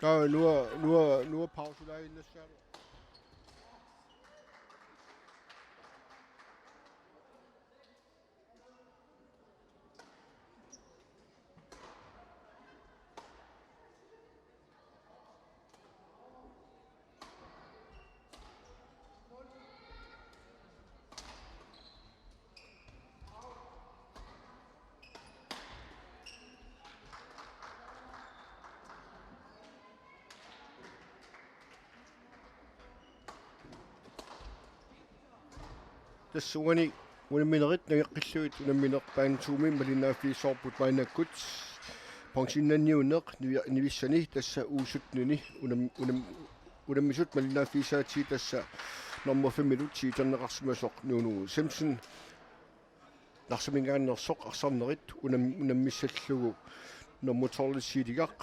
nu er pause der inde, skal du. Tassuani unaminerit nageqqilluit unaminerpaan tuumi malinaafiisoorput mainakkut pensionnanniuneq nivissani tassa uusutnuni unammisut malinaafiisaati tassa nummer 5 minut siiterneqarsimasoq nuunu Simpson narsamingaannersoq arsarnerit unammissallugu nummer 12 siitigaq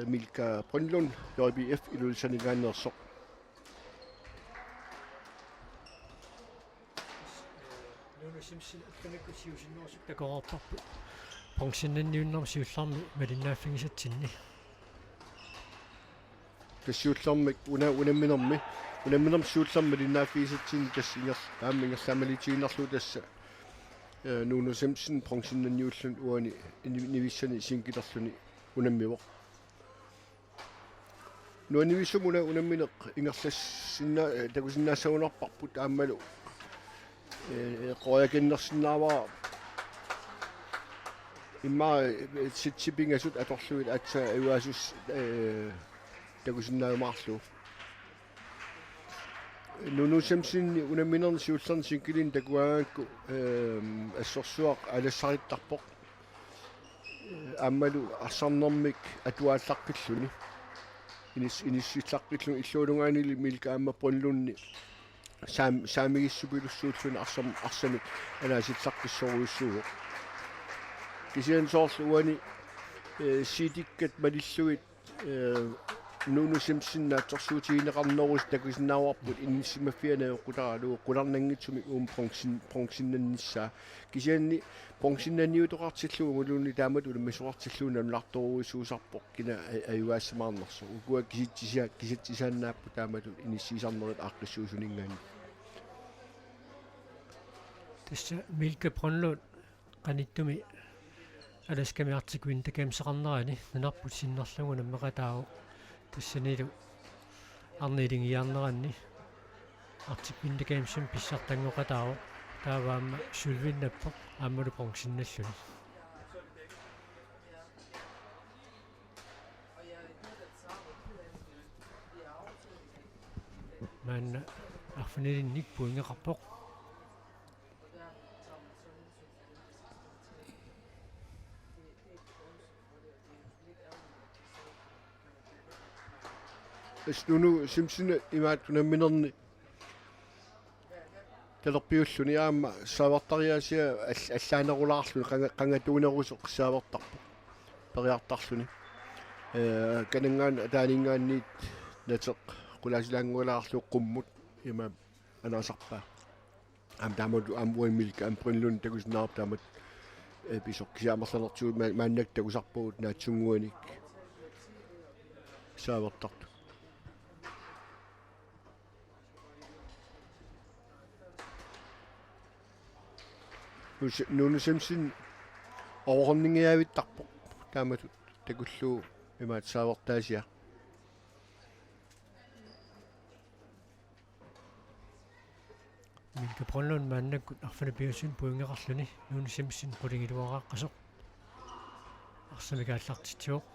Milka Brynlund JBF ilulsanigaannersoq Simpson atkanakku siusinnorsuk takoorparpu pensionnanniunnerm siullarmi malinnaaffigisatsinni тассиуллэрмик унамминерми сиуллэрми линааффиисатсини тассингер тааммингерлаамалитигиннарлу тасса нуну Simpson pensionnanniуллун уани нивиссани сингилерлуни унаммивоқ нуанивиссумуна унамминеқ ингерлассинна такусиннаассагунарпарпут ааммалу qoyakinnersinnaavaa imma sitsipingasut atorluit atsa iuasus takusinnaajumaarlu nunu Simpson unamminerni siullerni sinkilin takuagaakku assorsuaq alassariittarpoq aammalu arsarnermik atuaallaqqilluni inissillaqillun illuulungaanili Milka aamma Brynlunni saamigissupilussuullun arsamik anaasillaqkissoruissuuq kisian soorlu uani siidikkat malilluit nunu Simpson naatsorsuutigineqarnerus takusinnaawarput innissimaffiana qutaralu qularnangitsumi pensionnannissaa kisianni pensionnanniutoqartillugu mulunni taamat ulamisuartilluuna nulartoruisuusarpoq kina ayuaassamaarnersu ukua kisitsisaannaappu taamatut inissiisarnerit aaqqissuusuningaani tassa Milka Brynlund qanittumi alaskamiartikuin takamseqarnerani nanarput sinnerlugu nammeqataagu тассанилу арнилингиарнеранни артиквинтакаамсам писсартангоқатаава тааваама сулвиннаппоқ ааммалу пенсинналлуни манна арфанилинник пуингеқарпоқ nunu Simpson imaat unamminerni talerpiulluni aamma saavartariaasia allaanerulaarluni qangatuunerusuq saavartarpu periartarluni kanangaan taaningaanniit nateq qulaasilaangualaarlu qummut ima anaasarpaa am taamatu am Milka am Brynlund takusinnaarp taamat episoq kisiamerlanertuut maannak takusarpuut naatsunguanik saavartartu nunu Simpson overhåndningiavittarpoq taamatut takulluu imaat saavertaasia Milka Brynlund maannakkut arfana piusun puingeqarluni nunu Simpson qulingiluaraqqasoq arsamikaallartitsuoq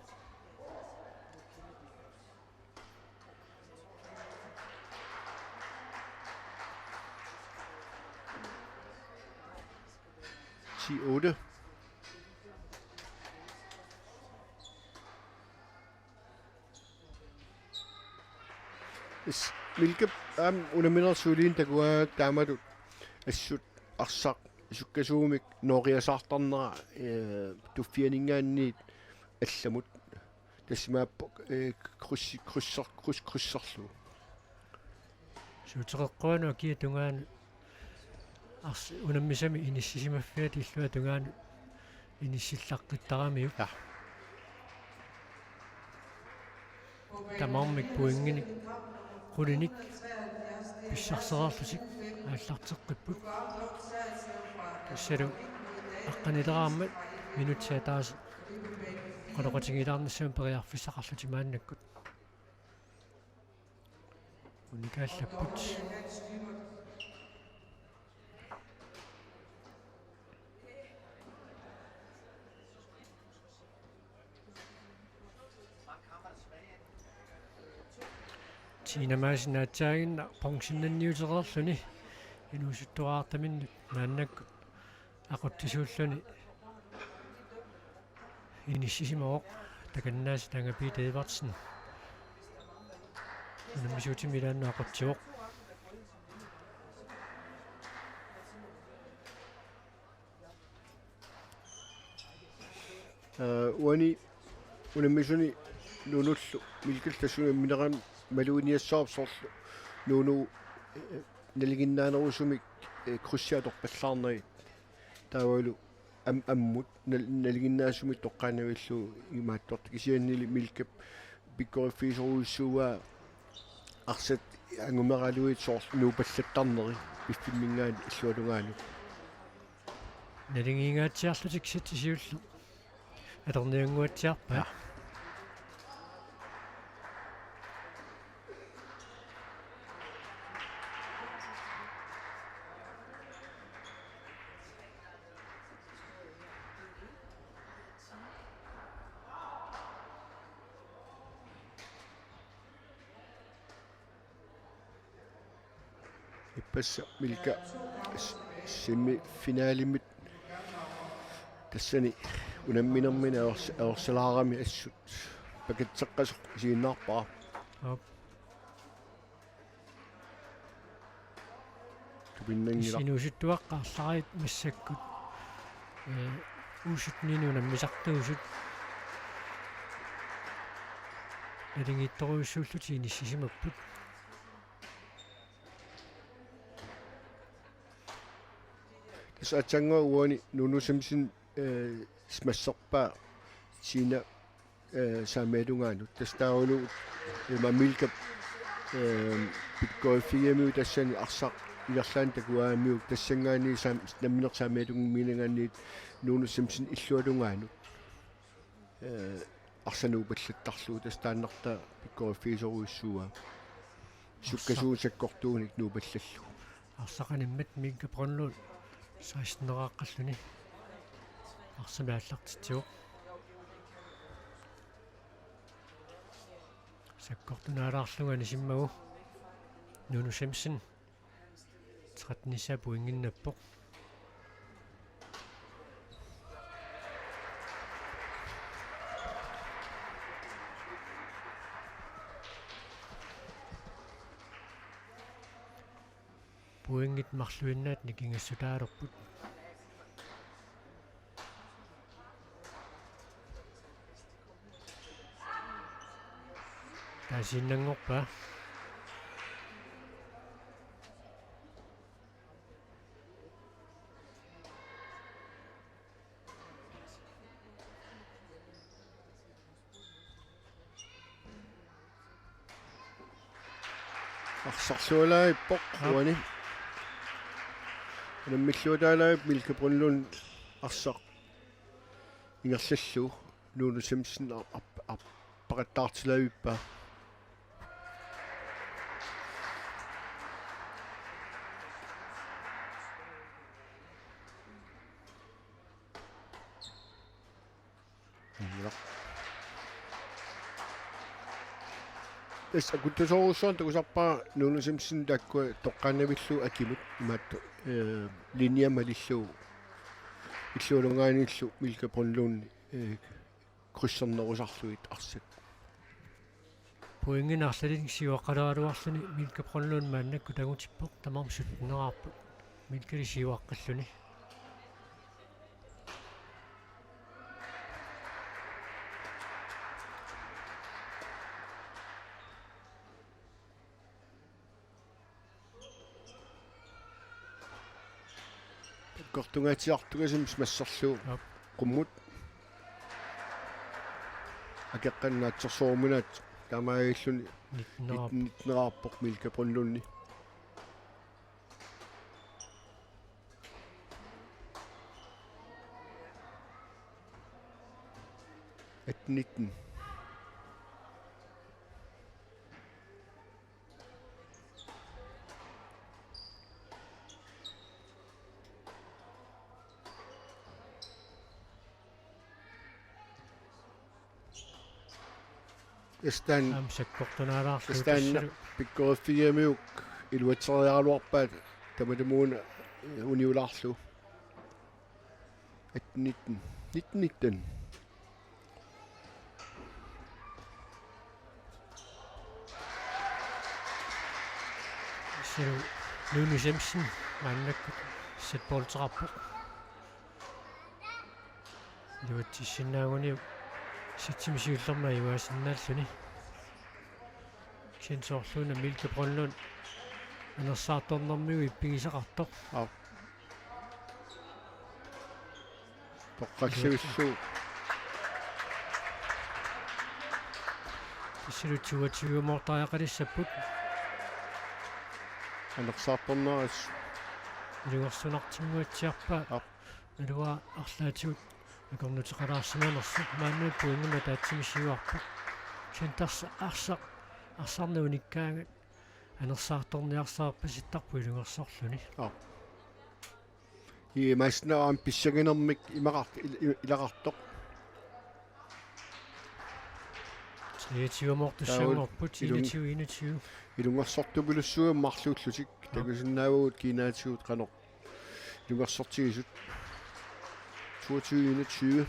T8 Milka am unaminersuuliin takuaak taamatut assut arsaq isukkasuumik nooriasartarnera tuffianingaanniit allamut тассимааппо крусserlu суутеқэққуану акия тунгаан арс унаммисами иниссисимаффиат иллуа тунгаан иниссиллаққиттарамиу тамаармик пуингиник qulиник писсарсераарлусик ааллартеққиппут тассалу аққанилерааммат минутсиа таас qoloqatigilаарнассуун периарфиссақарлутимааннаккут уникааллаппут тинамаасинаатсаагинна пенсионнанниутерерлүни инуусуттуаартаминнут мааннаккут ақуттисууллуни иниссисимаоқ таканнаас тангапи Дэвардсен намисуутимилаанну ақутсиоқ уани унамисуни нунуллу милкилласуни минеран малуиниассаорсорлу нуну налигиннаанерусумик круссиаторпаллаарнери таавалу аммут налигиннаасумит тоққаанавиллу имаатторт кисианнили милкап пиккориффисоруиссуа арсат ангумералуит соорл нуупаллаттарнери пиффиммингаан иллуалугаanu налигингаатсиарлутик ситсисиуллу атерниангуатсиарпа иппасса милка сими финалимит тассани унамминермина аорсалаарами ассут пакетсеққасоқ сииннаарпаа тубиннангила синуусуттуаққарларит массаккут уусутнину наммисартуусут элингитторуйссууллути иниссисимаппут атсангаа уани нунусимсин смассерпаа сина самедунгаану тастаулу мамилкап пиккофиемиу тассани арсақ илерлаан такуаамиу тассангаани намминер самедунгминангаанниит нунусимсин иллуалунгаану арсануупаллаттарлуу тастааннарта пиккофисоруиссуа суккасуусаккортууник нуупаллаллу арсақаниммат миккапронлуут саистнерааққаллуни арсамааллартитсиоқ саккортунаалаарлугани симмагу нуну Симпсон 13 пуингиннаппоқ пуингит марлуиннаат никингассутаалерпут тасиннангорпа арсарлуалаиппоқ уани наммиллуутаалаап милкапрунлун арсақ ингерллаллу нуну Симпсон аппақаттаартилавиппа эс акуттусоруссуан такусарпаа нуну Симпсон таккуа тоққаанавиллу акимут имаатту линиама лиллуу иллуалунгааниллу милкапрунлуунни круссернерусарлуит арсат пуингинарлалин сиуаққалаалуарлуни милкапронлуун мааннакку тагутиппоқ тамарм сутнераарпут милкали сиуаққаллуни кортунгаатиартугасимс массерлуу qumмут акеққаннаатсерсууминаат таамаиллуни 19 19-аарпоқ милка прунлунни at 19 Estan am sakkortunaalaarlu Estan pikkoriffigiamiuk iluaterialuarpaat tamatemuuna uniularlu at 19 19 silu Lunu Simpson mannakkut sitbolterarpu luatissinnaaguniu sitsimisiullerma iuasinnaalluni kinsorluuna Milke Brønlund anersaartornermiu ippigisaqartoq toqqalluissu silu 22 mortariaqalissapput anersaartorneris илуарсунартингуатсиарпаа алуа арлаатигут акорнутеқалаарсиманерсу мааннуи пуингуна таатсимисиуарпа кентарса арсарна униккаангат анерсаарторниарсаарпа ситтарпу илунгерсорлуни и маснаам писсагинермик имақарт илақартоқ 23 мортуссангорпут 21 илунгерсортупилуссуа марлууллутик такусиннаавуут кинаатигут қанеқ илунгерсортигисут 22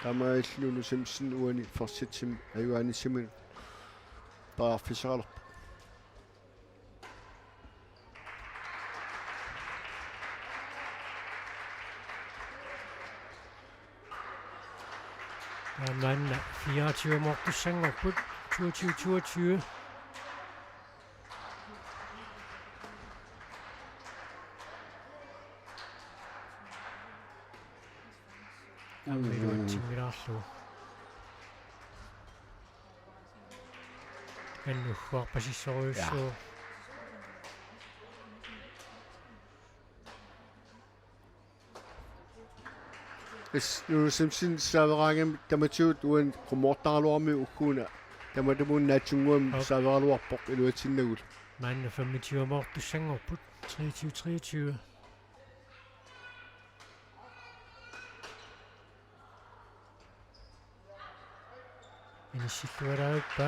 тамаиллуну Simpson уани форситсим аюаниссимин пааффисаралерпа манна 24 мортуссангорпут 22 аммилуатсиммилаарлу аннуггуарпасиссоруйуссуу Lunu Simpson saaverangam tamatsuut uan qumortaraluarmi ukkuuna tamatumuun naatsunguam saaveraluarpoq iluatsinnagul манна 25 мортуссангорпут 23 инисиллуалаагуппа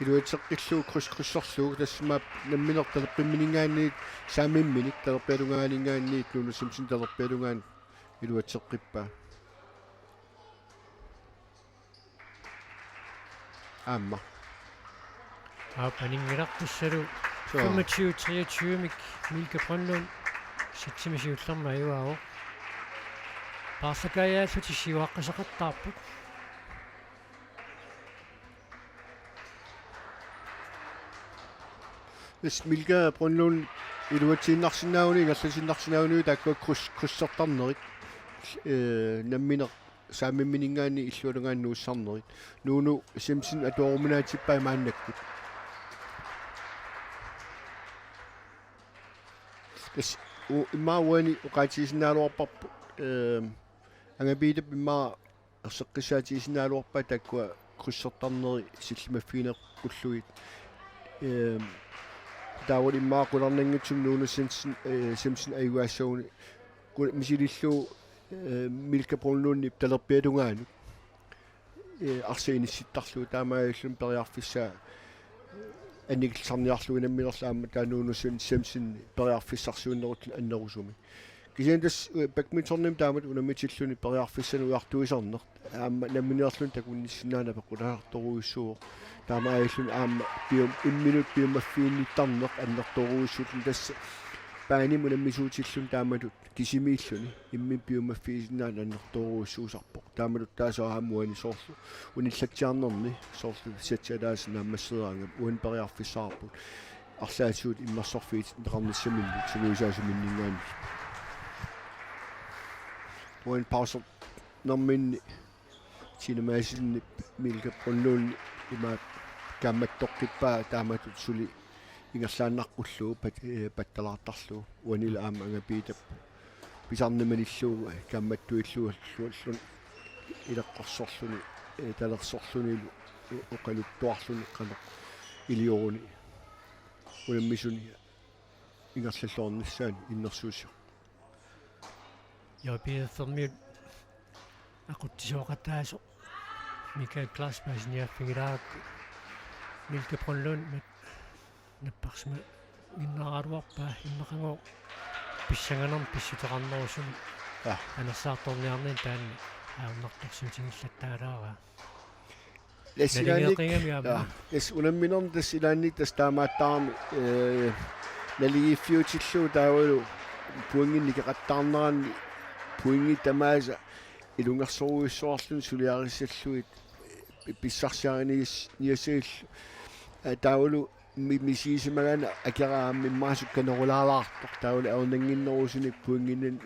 iluatseqqilluu krussorluugu tassamaap namminertalerpimminingaanniit saamimminik talerpialungaaniingaanniit Lunu Simpson talerpialungaan iluatseqqippaa аама панингилартуссалу 25-23 мик Milke Brønlund ситсимисиуллерма аюао паасакаяаллути сиуаққисақаттаарпут Milke Brønlund iluatiinnarsinnaaguni ingerlasinarsinnaaguni taakka krussortarnerit namminer saamimminingaanni illualungaannuussarnerit Lunu Simpson atuoruminaatippaa maannakkut imma uani uqaatiisinnaaluarparpu angapiitap imma erseqqissaatiisinnaaluarpa takkua krussortarneri sillimaffiinequlluit taawal imma qularnanngitsum Lunu Simpson ayuaassauni misililluu Milke Brønlund talerpialungaanut арсиинissittarlu таамааллун периарфисsaa анникилсарниарлу инаммилерлаама таанууну Simpson периарфиссарсуиннерут аннерусуми кисиандас бакминторним таамат унамитиллуни периарфиссану уартуисарнер аама намминиарлун такунниссинаана пеккулаарторуиссуу таамааллун аама пиум 1 минут пиумаффиинниттарнеқ аннерторуиссулун тасса паани мунаммисуутиллун таамалут кисимииллуни имми пиумаффиисиннаана аннерторуиссуусарпоқ таамалут таасааамуани соорлу униллатсиарнерни соорлу сатсалаасна аммассераангам уан периарфиссаарпут арлаатиут иммерсорфиит неқарниссамилли сулуисаасуминнингаани уан паусер норминни синемаасилни Milke Brønlund ima kaammattoqqippaa taamatut suli ingerlaannarqullu pattalaartarlu uanila aama angapiitap pisarnimanilluuga kaammattuilluallun ileqqorsorluni talersorlunilu oqaluttuarluni qanoq ilioruni ulammisuni ingerlalluornissaani innersuusio Ja piirfermiut aquttisoqataaso Mikael Klasbergs niaffigilaakku Milke Brønlund med napparsma ginneraaruarpaa inneqangoo pissanganarm pissuteqarnerussuni anерсаарторниарнин таанни аернартарсуутигиллаттаалаара Läs unamminorm tas ilaanni tas taamaattaarmi naligiiffiutillu taavalu puingin nikeqattaarneranni puingi tamaasa ilungersoruissoorlun suliarissalluit pissarsiarinigis niasaillu taavalu misiisimagana akeraammi maasukkanerulaalaartoq taavalu aunanginnerusuni puinginin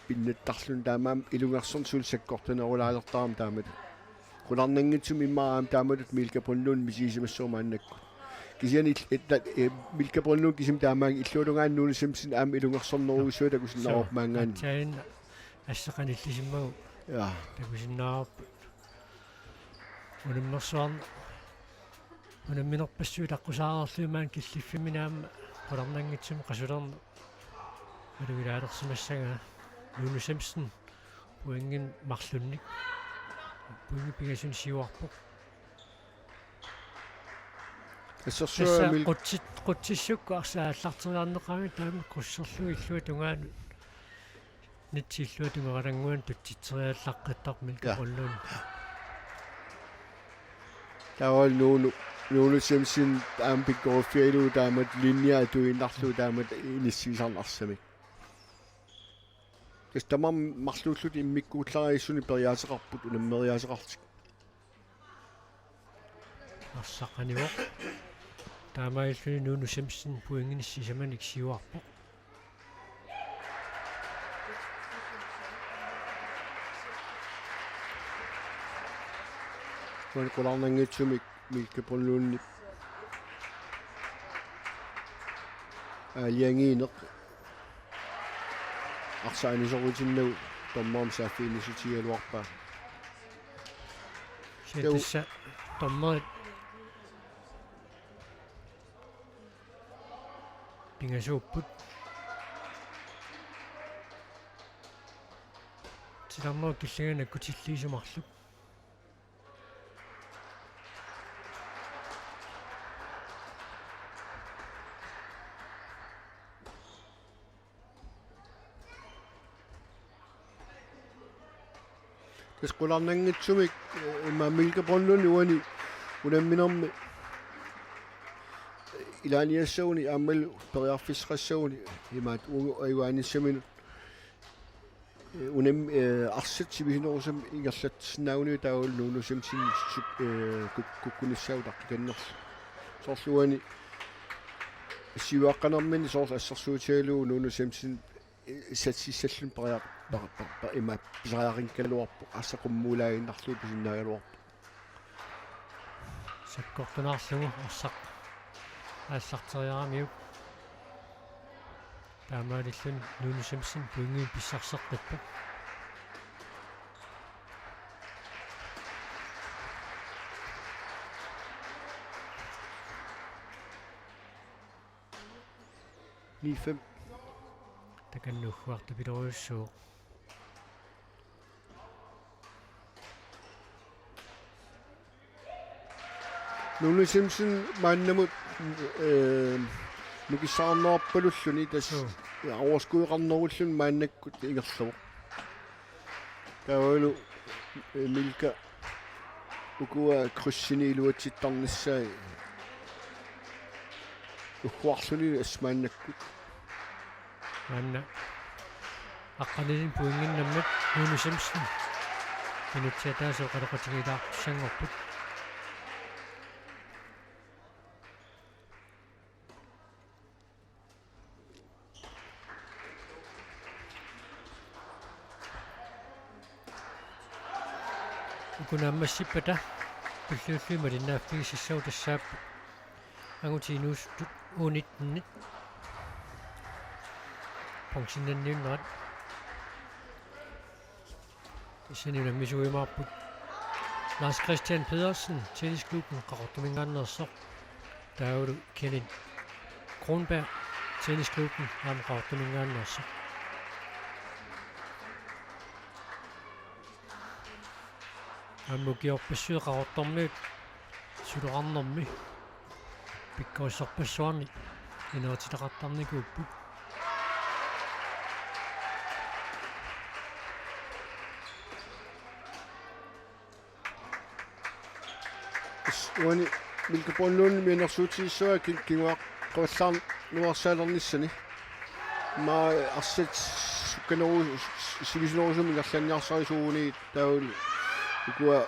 pinnattarlun taamaam ilungersorn sulsakkortanerulaalertaaram taamat qularnangitsum immaaraam taamatut Milke Brønlund misiisimassuumaannakku kisiani Milke Brønlund kisim taamaang illuulungaannuuni simsin aam ilungersorneruissuut akusinnaruormaangaan tain ассақаниллисиммагу такусиннаарпут унаммерсуарна унамминерпассуит аққусаарерлуимаан киллиффиминаама qulарнангитсум qasулерна алугилаалерсимассага Lone Simpson puingin марлунник puingi pigасун сиуарпоқ ассерсуа мил qutsissukku арсааллартериарнеқарми таами qussерлуи иллуа тунгаanu нитсиллуа тунгералангуан тутситсериаллаққиттар Milke Brønlund таавал Lone Simpson ампиккорфиалу таамат линниа туиннарлу таамат иниссисарнарсамик Tamam mарлууллут иммиккуулларииссуни периаасеқарпут унаммериаасеқартик арсақаниво таамаиллуни Lone Simpson puingiниссисаманик сиуарпоқ qulарнангитсумик Milke Brønlund алиангиинеқ арсааниsorutinnau tommaam saafiinisutialuarpaa сетисса томмерит пингасууппут тиламмаа киллигана кутиллиисумарлук tas qularnangitsumik imma Milke Brønlund uani unamminermi ilaaniassauni aammalu periarfissqassauni imaat ayuanissaminu unam arsit sibihinerusam ingerlatsinauni taawul Lone Simpson kukkunissau taqqikannerlu soorluani siuaqqanermini soorlu assersuutialu Lone Simpson satsissallun periar ima pisariarinkaluarpu assaqummuulaaginnarlu pisinnaagaluarpu sakkortunaarlugu арсақ ааллартериарамиук таамаалиллун Lone Simpson puingi писсарсеққиппу Ni-5 таканнуггуартапилеруйуссуу Lone Simpson maannamut nukissaarnerpalulлuni tas overskudeqarnerullun maannakkut ingerlugu taavalu Milke ukua kryssini iluatsittarnissaa ukkuarluni asmaannakkut манна аққалилин puinginnammat Lone Simpson инутсиатаасо қалеқатигилаарпуссангорпут укунааммассиппата пиллууллума линнааффигисиссау тассаап агутинуус унитнит функционнернат исэнина мисуимаарпут Lars Christian Pedersen tennisklubben qaqortumingaannersoq taavulu Kenneth Kronberg tennisklubben qaqortumingaannersoq аммукиорпассуи qaqortormiut сулеқарнэрми пиккоиссорпассуарни инеутилеқартарникууппут уани милкапоннуун минерсуутиссуа кингуа qavallaar nuarsaalernisani ma arsit sukkaneru sivisinорусуми гарланниарсарисууни таул икуа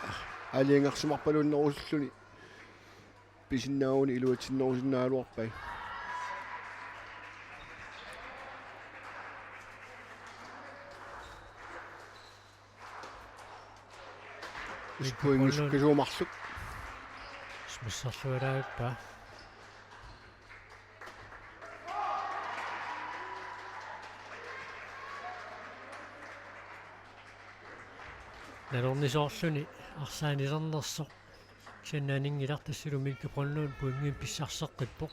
алиангерсимарпалууннерусуллуни писиннаагуни илуатсиннерусиннаалуарпай искуингус кисуумарлук смиссерлуилаагаппа налорнисоорлуни арсаанилернерсо ксаннаанингилартассулу милкапроннуун пуингиин писсарсеққиппо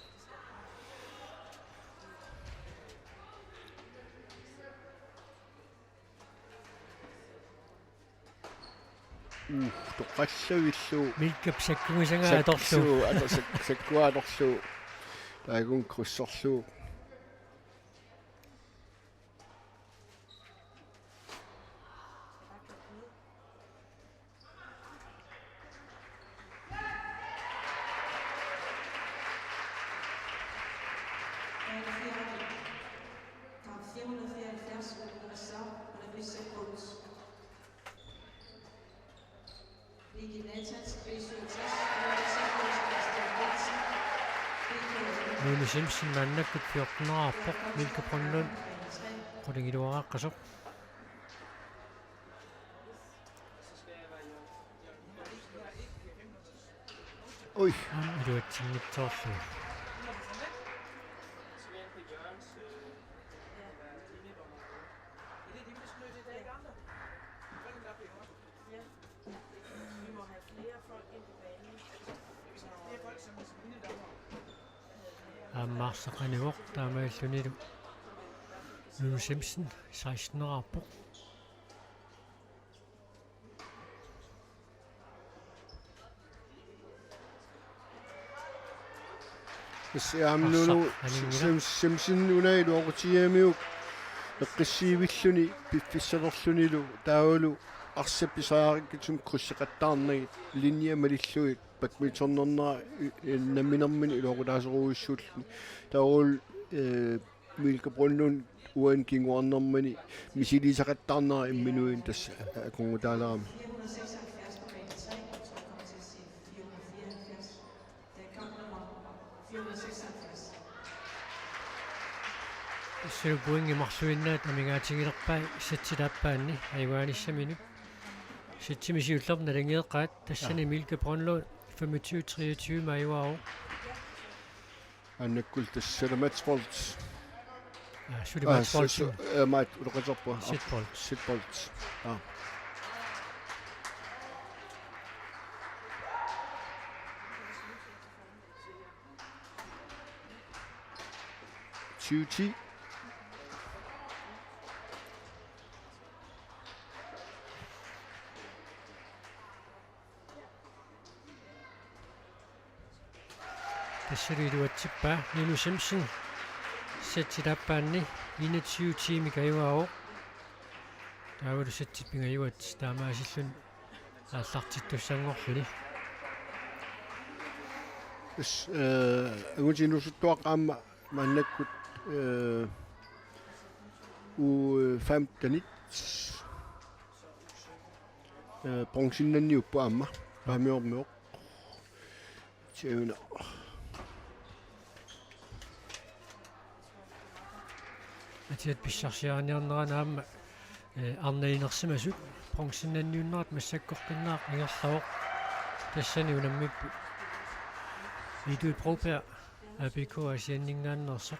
тоққаллавиллу милкап саккугисангаа аторлу саккуаторлу таагун круссорлу Nuni Simpson mannakkut 14 milkapronnuun qulingilluaraqqasuq ой илуатсиннитсоорlu аммаарсақаниуоқ таамааллунилу Nuni Simpson 16-нераарпоқ сиамнуну Simpson унайлу оқутиамиук эққиссиивиллуни пиффиссалерлунилу таавалу арсапписаариккитсум круссеқаттаарнагит линия малиллуит бадминтоннернера намминермин илоқулаасеруиссууллу таавал милкапроннун уан кингуарнермани мисилисақаттаарнера имминуин тасса акунгутаалерами сэлбуинги марсуиннаат амигаатигилерпаа сатсилааппаанни айвааниссаминут ситсимисиуллерп налангиеққаат тассани милкапронлу 25-23 майвао аннаккул тассаламатсполт сулиматсполт мат улоқаторпа ситполт Tutti тассалуилуатсиппаа Nunu Simpson сатсилааппаанни 21 тими каюао таавалу сатсит пингаюат таамаасиллун ааллартиттуссангорлуни агутинусуттуаққаама маннаккут у 15 бронзиннанниуппа аама паамиормиоқ тиуна атиат писсарсианиарнеранаама арнаинерсимасут бронзиннанниуннерат массаккорпиннаақ ингерлавоқ тассани унаммиппу идуит пропер апико асианнингааннерсоқ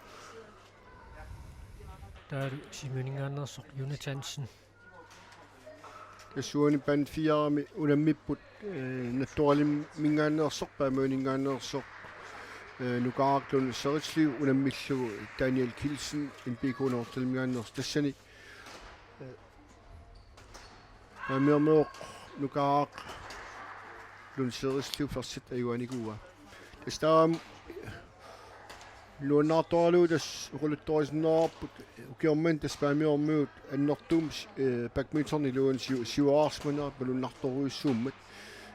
таалу симунингааннерсоқ юнатансен Suoni pan fiarami unammipput nattualim mingaanneersoq paamuuningaanneersoq nukaarlun seritsliu unammillugu Daniel Kilsen inpikuunertilmigaanneers tassani paamuermeoq nukaaq lun seritsliu fersit ayuanigua tastaam luunnaartoralu tas uquluttorisnerarput ukiorman tas paamuermuut annertum badminton'i luun siuaarsmana palunnartoruissuummat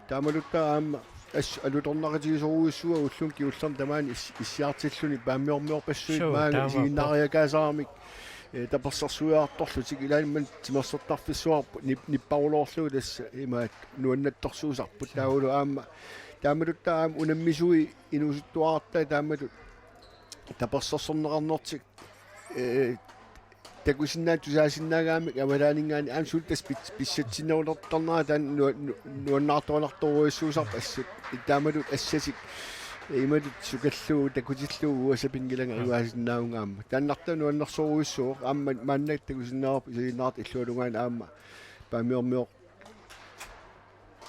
taamalutta aamma alutornaqatigisoruissua ullun kiullarn tamaan issiartilluni paamuermeorpassuit maanga isiginnariakaasaarmik tapersersuiaartorlutik ilaanimman timersertarfissuarpu nipparuloorlu tassa imaat nuannattorsuusarput taulu aamma taamalutta aam unammisui inusuttuaarta taamalut tapersersornerarnertik takusinnaat tusaasinnaagaamik amalaaningaani aam sultas pissatsinnerulertarnera taan nuannaartuanartoruissuusarpa assut taamalut assasik imalut sukalluu takutilluu uasapingilanga iwaasinnaungaamma taannarta nuannersoruissuuq aamma maannak takusinnaarp isiginnaart illualungaan aamma paamiormeoq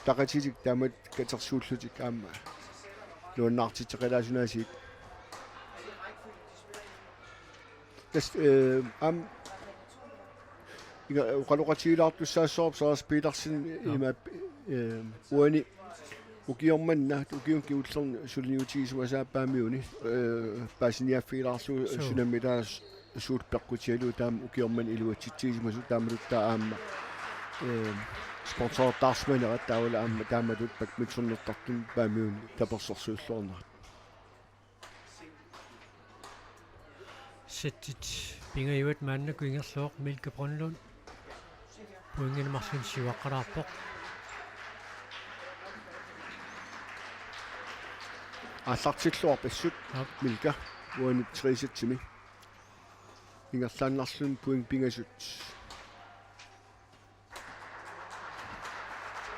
taqatitik taamat katersuullutik aamma nuannaartitteqalaasunaasiit das am uqaluqatigilaartussaassorp Saras Petersen ima uani ukiormanna ukiunki ullern sulniutiisuasaappaamiuni paasiniaffiilaarlu sunammilaas suut peqqutialu taam ukiorman iluatsitsiisimasu taamalutta aamma sponsortarsmanera taawala aamma taamalut badmintonnertartun paamiuni tapersorsuulluornera сеттит пингаюат мааннаку ингерлооқ Милка Бронлund пуингинмарлун сиваққалаарпоқ аллартиллуар пассут Милка уани трисатсими ингерлааннарлун пуинг пингасут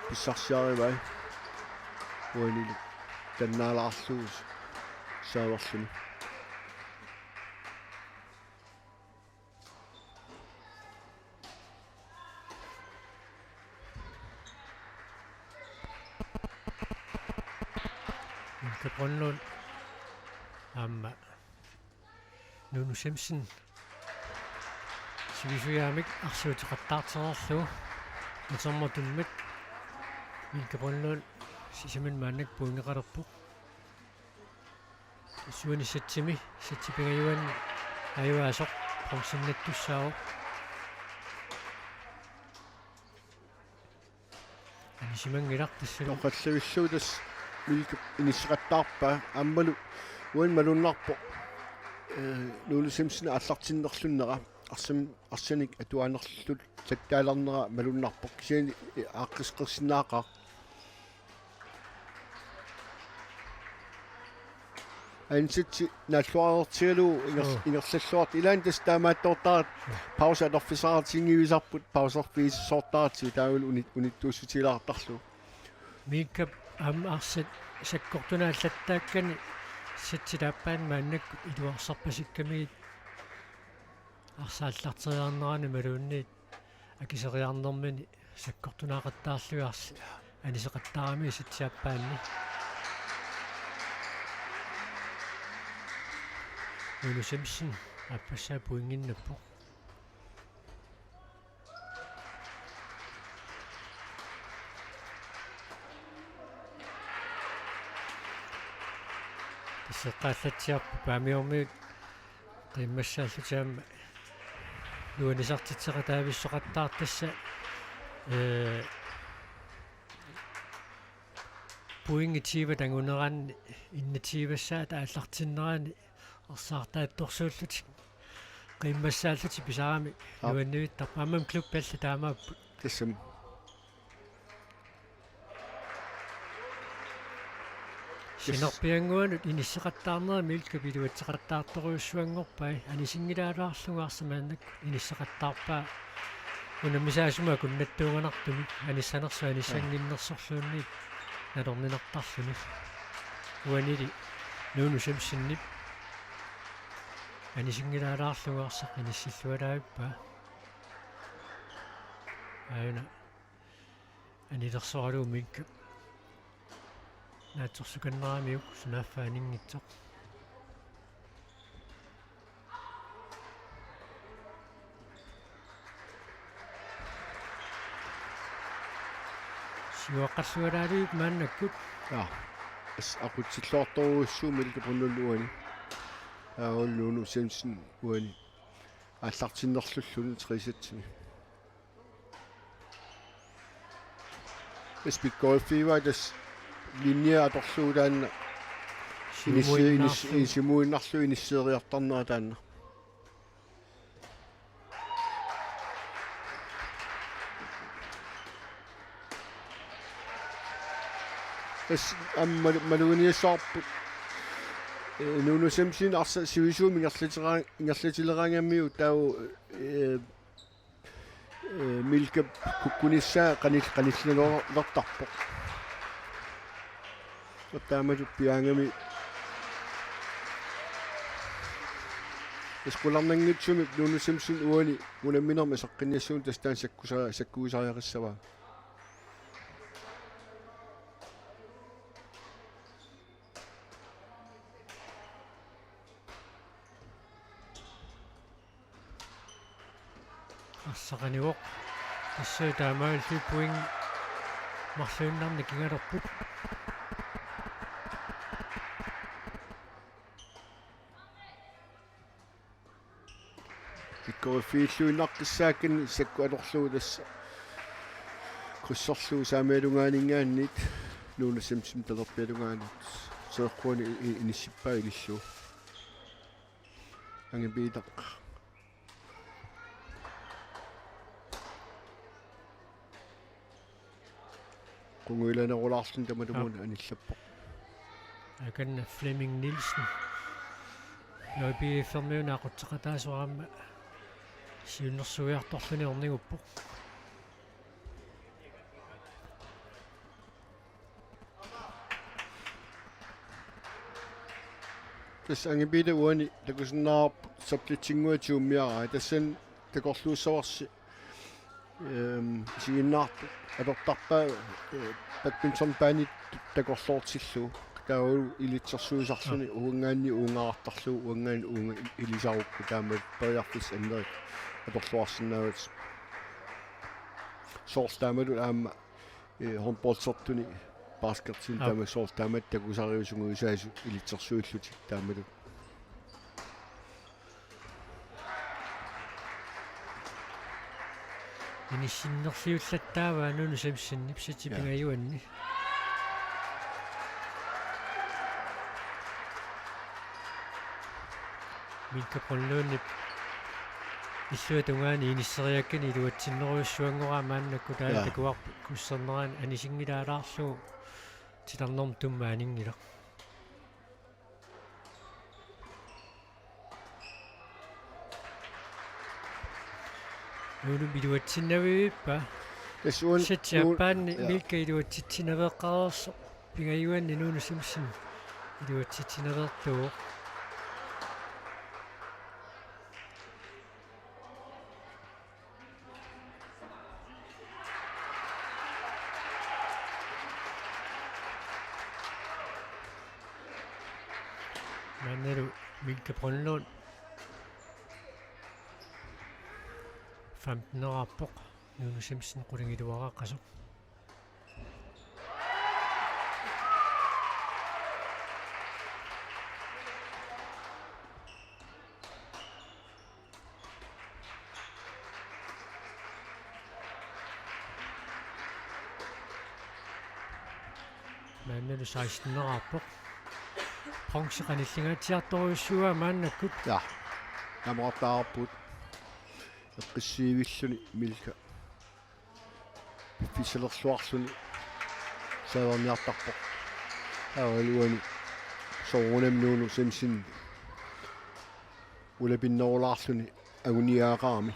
писсарсиаривай уани таннаалаарлуус сааверлуни Brøndlund Nuno Simpson сивисуяамик арсуутеқартаартерерлу нусарматунмат Милка Brøndlund сисиман мааннак пуингеқалерпоқ суанисатсими сатсипингаюан аюаасоқ промсиннаттуссаау анисимангилар тассалу оқаллавиллуутас Милка инissaqattaarpa аммалу уан малуннарпо Nuno Simpson аллартиннерлуннера арсаник атуанерлут саттаалернера малуннарпо кисиани ааққисқерсинаақа анситси наллуарертигалу ингерллаллуарт илаан тас таамааттортарат пауса аторфисаартингивисарпут паусорфииссоортаарти таавал униттууссутилаартарлу Милка арсат саккортунааллаттааккани сатсилааппаан мааннакку илуарсарпасиккамигит арсааллартериарнерани малуунниит акисериарнермини саккортунаақаттаарлуиарси анисеқаттаарами сатсиаппаанни Nuno Simpson аппассаа пуингиннаппо тассеққааллатсиарпу паамиормиут қиммассааллутаама нуанисартитсеқа таависсоқаттаартасса пуингитива тангунераанни иннативассаа тааллартиннерани арсаартаатторсууллутик қиммассааллути писарами нуаннуиттар паамам клуб палли таамааппут тассам синерпиангуанут иниссеқаттаарнера Милка пилуатсеқаттаарторуйуссуангорпай анисингилаалуарсунгаарсамааннак иниссеқаттаарпаа унамисаасума куннаттууганартуми аниссанерсу аниссангиннерсорлуунниит налорнинартарлүни уанили нууну самсиннип анисингилаалаарлугаарсақ иниссиллуалаавиппаа аана анилерсоралуумикка наатсорсуканнарамиук сунааффаанингитсоқ сиуаққарлуалаалуик мааннаккут ас aqutsillortoruussuumi илкапуннуллуани ауллууну симсин уани аллартиннерлуллуни трисатсини эспиккоффива тас линья аторлуулаанна симуиннарлу иниссеериартарнера таанна эс малуниассаарпут нуну симсин арса сивисуumi ингерлитилераангаммиу тау милка куккуниссаа каниллналерлартарпо оттаамалу пиаангами эскуларнангитсуми нуну симсин уани унамминерми саққинниассуун тастаан саккуисариақиссаваа ассақаниуоқ тассаа таамаалли пуин марлуиннарни кингалерпут иккорфииллуиннартассааккани сакку алорлуу тасса круссорлуу саамаалунгаанингааниит нуна симсим талерпиалунгаанит соорқуани иниссиппаа илиллуу ангибиитақ кунгуиланерулаарлун тамалумуна аниллаппо аканна Флеминг Нилсен лоби фермиуна ақутсеқатаасуарамма сиуннэрсуиарторлуни орнигуппо тас ангибида уани такусиннаар саплитсингуатиуммиараа тассан такорлууссаварси сигиннаарту адортарпаа бадминтон паанит такорлоортиллуу таау илитсерсуусарлуни уунгаанни уунгаартарлуу уангаани уунга илисарукку таамат периарфис аннерит аторлуарсинаават соорстаамалу аама хомболсортуни баскетсин таама соортаамат такусариусунгуисаасу илитсерсуиллути таамалу инисиннерфиуллаттааваа нуну самсиннип сатипингаюанни миккапронлууннип иллуатунгаани иниссериаккани илуатсиннеруйуссуангораа мааннакку таа такуарпу куссернераан анисингилаалаарлугу тиларнорм туммаанингила нуну илуатсиннавииппа тасуан сатиаппаанни милка илуатситсинавеэккарерсо пингаюанни нуну симсин илуатситсинавертуу манеру милка пронлуун 15-нераппоқ нуну симсин қулингилуарааққасо манеру 16-нераппоқ хонгсеқаниллингаатиарторуйуссуа мааннаккут ja намортаарпут эққиссиивиллуни милка фиселерсуарлуни сааварниартарпо аалуани соорунамнууну симсин улапиннерулаарлуни агуниаагаарми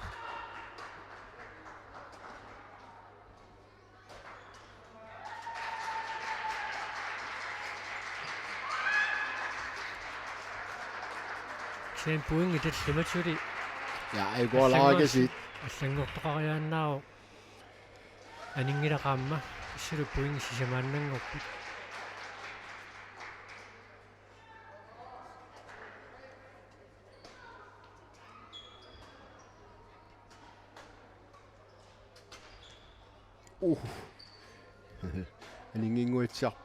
sen puing i det slimaturi Ja, ei går lage sit. аллангортоқариааннаару анингилақаама иссулу puing сисамааннангорпут Aninginguitsiarp.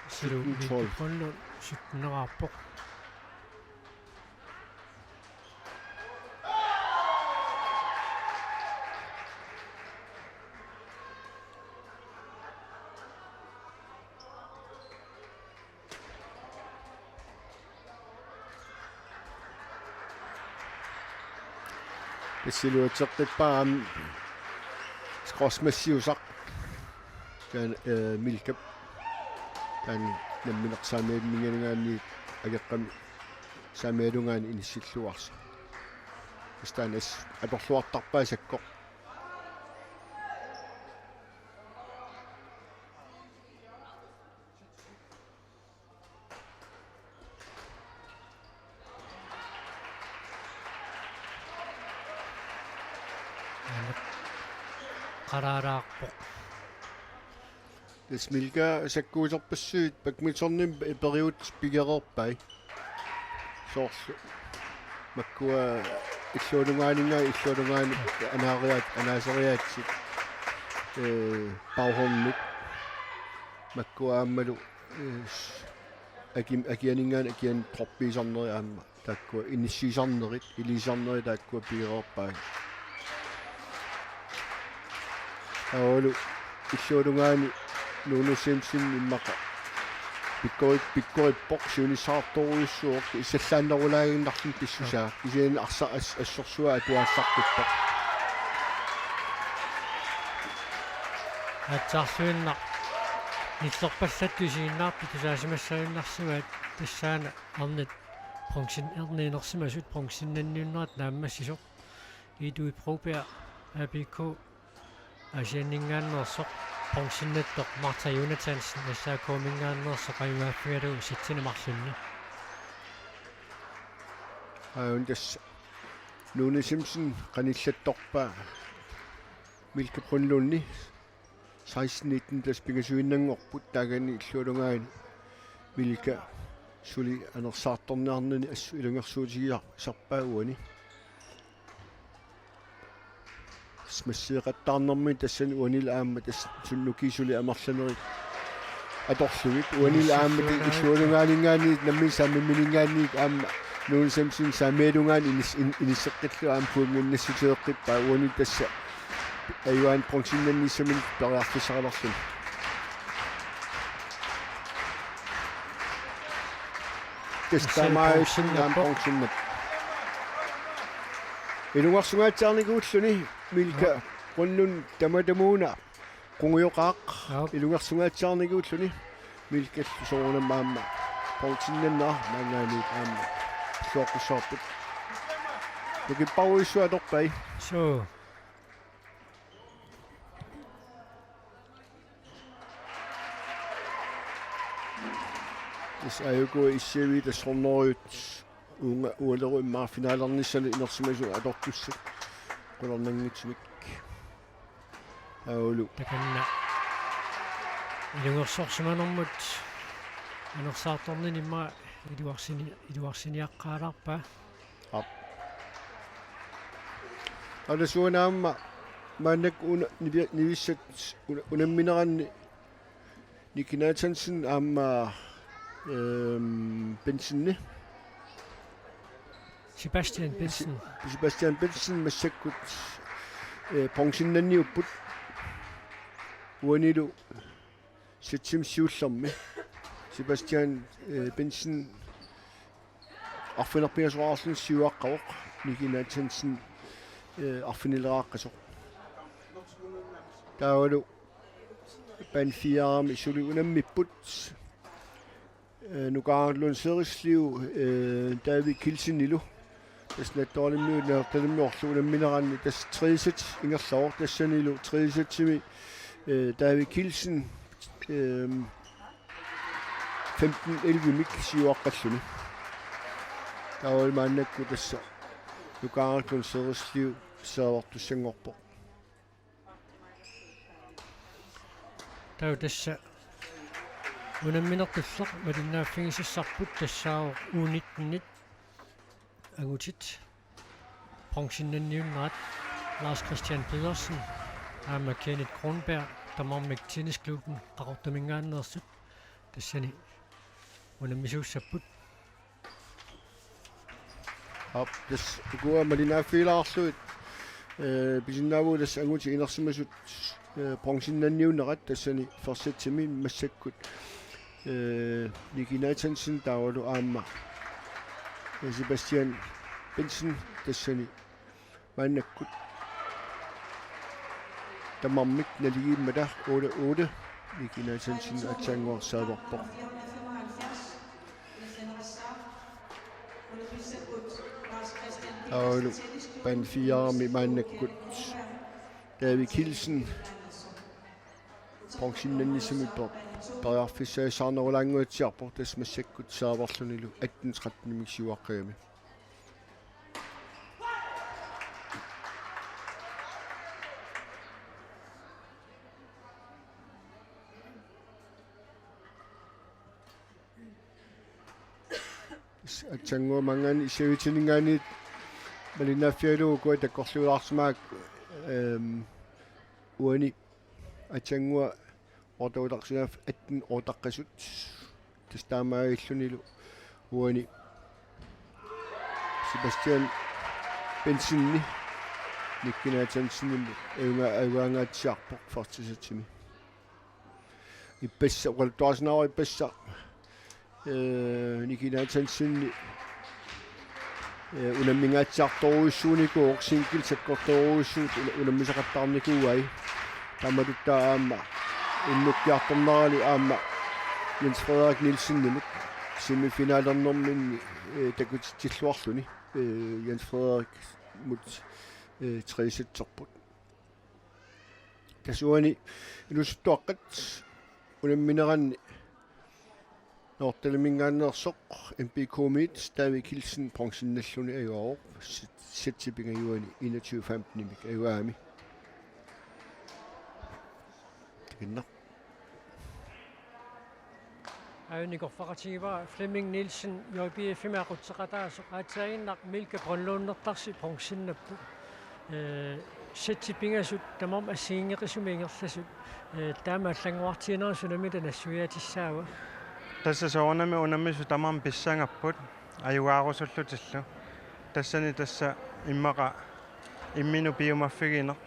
иссулу микрофонно сутнераарпоқ Issiluatseqqippaam sqorsmassiusaq kan milkap kan nammineqsaameedmingalingaanni ageqqami saameedungaani inissilluarsa istaan as atorluartarpaasakkoq qararaarpoq Desmilka sakkuuserpassuut pakmitornim periut pigererpai soorlu makkua illuulungaani anaaseriaatsit pauhornut makkua aammalu akianingaan akian troppiisarneri aamma taakkua inissiisarnerit iliisarneri taakkua pigererpai aolu illuulungaani Nuno Simpson immaqa pikkorippoq suunisaartoruissuuq issallaannerulaaginnarlun pissusaa isiin assorsua atuaallaqtuppoq атсаарсуинна ниллерпаллаттусииннаарпи тусаасимассагиннарсугаат тассаана арнит пронксин эрниинерсимасут пронксиннанниуннерат нааммассисоқ идуи пробер абико асианнингааннерсоқ пронксиннаттоқ Марта Юнатансен ассаакуумингааннерсоқ аюааффигалу ситсинемарлунни аунтас Nuno Simpson qanillattorpa milkaprunlunni 16-19 таспигасуиннангорпут таагани иллуалунгаани милка сули анерсаартторниарнани ассу илунгерсуутигиар сарпаагуани смассиеқаттаарнэрми тассани уанил аама тас суннукисули амерланери аторлугит уанил аамати иллуалунгаалингаани намми саммимилингаанник аама Nuno Simpson саммеелунгаани иниссеққиллу аама пунгуннассутеэққиппаа уани тасса аюан пронксиннанниссамин периартиссаралерлун тестамаишин аам пронксиннат илунгарсугаатсаарникууллуни милка qonnun tamatumuuna qunguyoqaaq ilungarsugaatsaarniguulluni milkall soorunammaamma pronksinnannar maangaaniit aamma sooqqussaarput tukipparuissuatorpai so is ayuku issivi tassornoriut uunga ualeru immaa finaalernissalu inersimasu atortussat qulornangitsumik aulu takanna ilungersorsimanermut anersaartornin imma iluarsiniaqqaalarpa alasuunaamma maannak una nivissat unammineranni Nikinatansen aamma Bensinni Sebastian Benson massakkut pensionnanniupput uanilu sitsimsiullermi Sebastian Benson arfinerpiasuarlun siuaqqavoq Nikinatansen arfinileraaqqisoq taawalu panfiaram isuli unammipput nukaarlun serisliu David Kilsinilu tasnattorlimmiu nertalimmiorlu unammineranni tas tredjesæt ingerlawor tassanilu tredjesætsimi David Kilsen 15-11 mik siuaqqalluni taawalmaannakku tassa lukaarlun serisliu saavartussangorpo тау тасса унамминертуллеқ малиннааффигисассарпут тассаау уунитнит агутит пенсиннанниуннерат Lars Christian Pedersen аама Kenneth Kronberg тамармик tennisklubben qaqortamingaannersut тассани унаммисууссаппут ап тас гуа малинааффилаарлуит бисиннаавулас агути инерсимасут пенсиннанниуннерат тассани ферсатсимин массаккут Никинатансен таавалу аама Себастьян Бенсен тассани мааннаккут тамармик налигииммата 8 Никинатансен атсаангуарсааварпо аалу панфиарми мааннаккут David Kilsen пенсиннаннисимиппо париарфиссаасаарнерулаангуатсиарпо тасмассаккут сааварлунилу 18-13 миксиуаққиами атсангуа мангани исавитинингаани малинаффиалуугуа таккорлуарсимаак уани атсангуа ортауларсинаф 18 отаққасут тастаамааиллунилу уани Себастьян Бенсинни Никинатансинни ауангаатсиарпоқ фортисатсими иппасса уалтуарснаа иппасса Никинатансинни унаммингаатсиарторуйссуунику орсингил саккорторуйссуут унаммисақаттаарникууай тамадутта аама иннуккиарторнерали аама Jens Frederik Nielsen nimut semifinalernэрминни такутиллуарлуни Jens Frederik mut трэситсерпут тасуани илуссуттуаққат унамминеранни норталмингааннерсоқ MP-комит David Kilsen пенсинналлуни агуаро сетсипингаюани 21-15 нимик агуаами тикинна Aunikorfaqatigivaa Flemming Nielsen JBF-имаақутсеқатаасоқ аатсаагиннақ Милка Брунлууннертарси пенсиннаппу сетсипингасут тамам ассигингеқисумингерласут таама аллангуартиинерсунамита нассуиатиссаава тасса соорнами унаммису тамам писсангаппут аюгаарусуллутиллу тассани тасса иммаqa иммину пиумаффигинеқ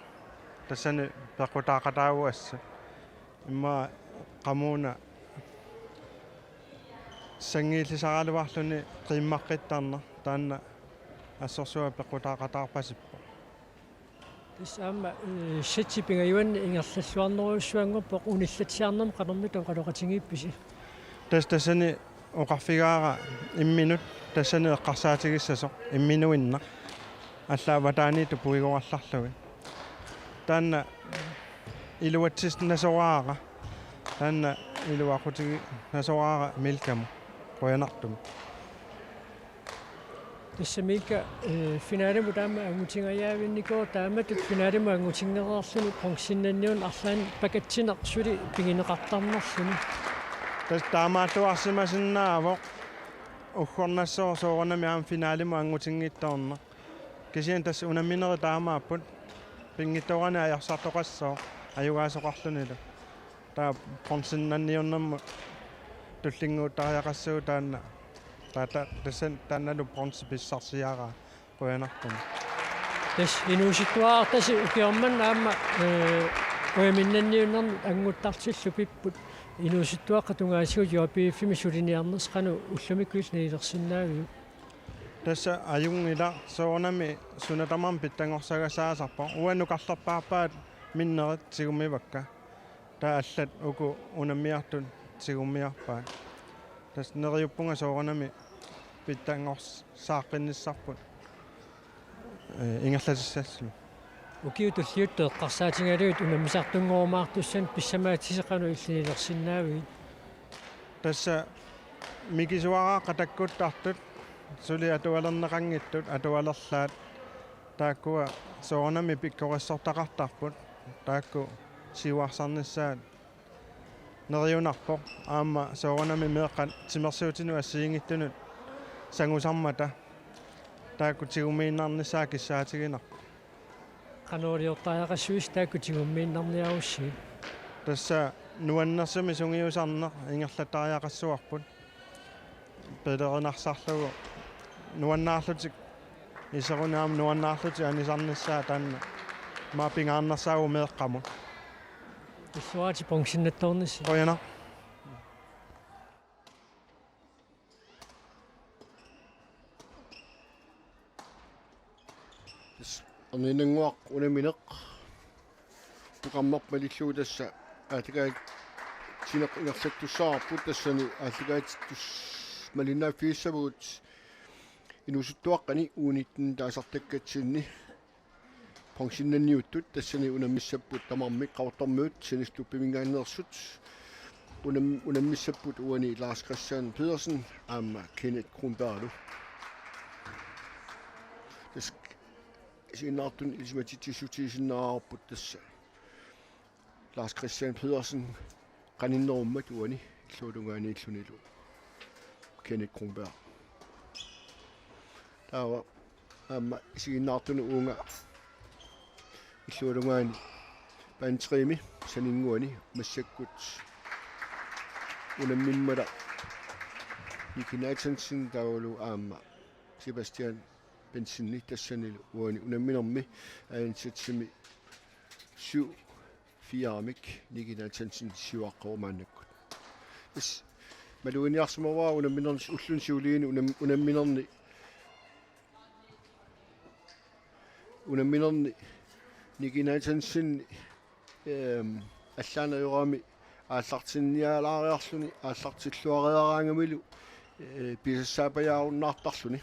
тассани пеқутаақатаауасса имма qamuna сангиилисаралуварлуни қиммаққиттарна таанна ассорсуа пеқутаақатаарпасиппо тисаама сетсипингаюанни ингерллаллуарнеруйуссуангорпоқ униллатсиарнерм қанермитон қалоқатингипписи тассани оқарфигаара имминут тассани эққарсаатигиссасоқ имминуинна аллааватаанииту пуигоралларлуги таанна илуатсис насораара таанна илуақутиги насораара милкаму qoyanartum тассамика финалиму таама ангутингаяавинникоо тааматут финалиму ангутингерарлуни пенсиннанниун арлаан пакатсинеқ сули пигинеқартарнерлуни тас таамааллуарсимасиннаавоқ уггорнассоо соорнами аам финалиму ангутингиттарна кисиан тас унамминери таамааппут пингитторана аярсартоқассоо аюгаасоқарлунилу таа пенсиннанниуннамма туллингууттариақассуу таанна таата тассан таанналу пронсиписсарсиара qoyanartum тас инууситтуаартаси укиорман аама ояминнанниуннерни ангуттартиллу пиппут инууситтуаққатунгаасигу JBF-ми сулиниарнерс қану уллумиккуил нилерсиннаавиу тасса аюнгила соорнами сунатамам питтангорсагасаасарпо уаннукарлерпаарпаат миннерит сигуммивакка таа аллат уку унаммиартун сигуммиарпаат тас нериуппунга соорнами питтангорс сааққинниссарпут ингерласиссассу укиутуллиутту эққарсаатингалуит унаммисартунгоормаартуссан писсамаатисеқану иллинилерсиннаавиит тасса mikisuaraa qatakkuuttartut suli atualerneqangittut atualerlaat taakkua soornami pikkorissortaqartarput taakku siuarsarnissaat neriunarpoq aamma soornami meeqqan timersuutinu assiingittunut sangusarmata taakku tigumiinnarnissaa kissaatiginar qanuuriortaaqassuis taakkutiggummiinnarniarussi tassa nuannersumi sungiusarneq ingerlatariaqassuarput pelerinarsaarlugu nuannaarlutik iserunaam nuannaarlutik anisarnissaa taanna maapingaarnersaagu meeqqamut issuaati pongsinnattornissi qoyana Arninanguaq unamineq tuqammarpalilluu tassa aatagaat sineq ingerlattussaarput tassani aatagaatittus malinnaaffiissavuut inusuttuaqqani uunittun taasartakkatsiinni pongsinnanniuttut tassani unammissapput tamarmik qaortormuut sinistuppimingaanneersut unammissapput uani Lars Christian Pedersen aamma Kenneth Kronberg tas Sinartun ilsimatitissutiisinnaarput tassa Lars Christian Pedersen qaninnerummat uani illuulungaani illunilu Kenneth Kronberg tawa aamma isiginnaartunu uunga illuulungaani pantrimi saninguani massakkut unammimmala Nikinaatsansin taulu aamma Sebastian bensinni tassanilu uani unamminermi aansatsimi 7-4-mik Nikinaatsansin siuaqqormaannakkut is maluiniarsumaraa unamminernis ullun siuliini unamminerni Nikinaatsansin аллаанерами ааллартинниалаариарлуни ааллартиллуариараангамилу писассаапаяаруннаартарлуни